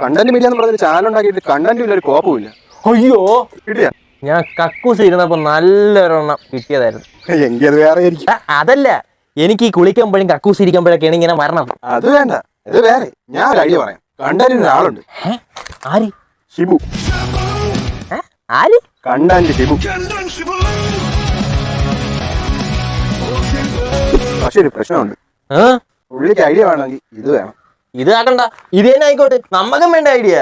Content media എന്ന് പറഞ്ഞൊരു channel ഉണ്ടാക്കിയിട്ട് കണ്ടന്റും ഇല്ല, ഒരു കോപ്പും ഇല്ല. അയ്യോ കിട്ടിയാ? ഞാൻ കക്കൂസ് ഇരുന്നപ്പോ നല്ലൊരെണ്ണം കിട്ടിയതായിരുന്നു. എങ്കിൽ അത് വേറെ ആയിരിക്കും. അതല്ല, എനിക്ക് ഈ കുളിക്കുമ്പോഴും കക്കൂസ് ഇരിക്കുമ്പോഴൊക്കെയാണ് ഇങ്ങനെ മരണം. അത് വേണ്ട, ഇത് വേറെ. ഞാൻ ഒരു ഐഡിയ പറയാം. കണ്ടന്റിന് ഒരാളുണ്ട്. ആര്? ഷിബു. ആര്? കണ്ടന്റ് ഷിബു. പക്ഷെ ഒരു പ്രശ്നമുണ്ട്. പുള്ളിക്ക് ഐഡിയ വേണമെങ്കിൽ ഇത് വേണം. ഇത് ആക്കണ്ട, ഇത് തന്നെ ആയിക്കോട്ടെ, നമ്മക്കും വേണ്ട ഐഡിയ.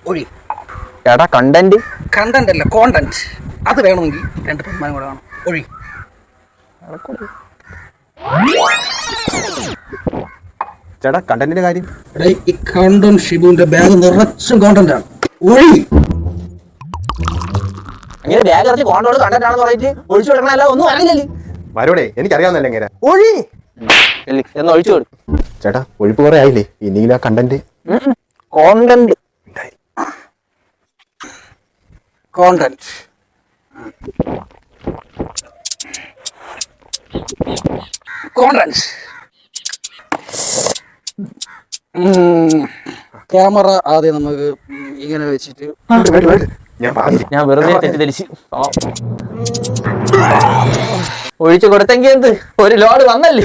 ഒഴി ചേട്ടാ കണ്ടന്റ് അല്ല കോണ്ടന്റ്, അത് വേണമെങ്കിൽ 2 പെരുമാനം കൂടെ വേണം. ഒഴി ചേട്ടാ കണ്ടന്റിന്റെ കാര്യം. ഈ കണ്ടന്റ് ഷിബുവിന്റെ ബാഗ് നിറച്ചും കോണ്ടന്റ് ആണ്. ഒഴി അങ്ങനെ ബാഗ് ഇറച്ചി കോണ്ടോട് കണ്ടന്റ് ആണെന്ന് പറഞ്ഞിട്ട് ഒഴിച്ചു കൊടുക്കണല്ല, ഒന്നും അറിയില്ലല്ലേ. വരോടെ എനിക്കറിയാവുന്നല്ലേ ഇങ്ങനെ. ഒഴി എന്ന് ഒഴിച്ചു കൊടുക്കും. ചേട്ടാ ഒഴിപ്പ് കുറെ ആയില്ലേ, ഇനിയില്ല content. Content content content camera ആദ്യം നമുക്ക് ഇങ്ങനെ വെച്ചിട്ട് ഞാൻ വെറുതെ തെറ്റിദ്ധരിച്ചു. ഒഴിച്ചു കൊടുത്തെങ്കിൽ എന്ത്, ഒരു ലോഡ് വന്നല്ലേ.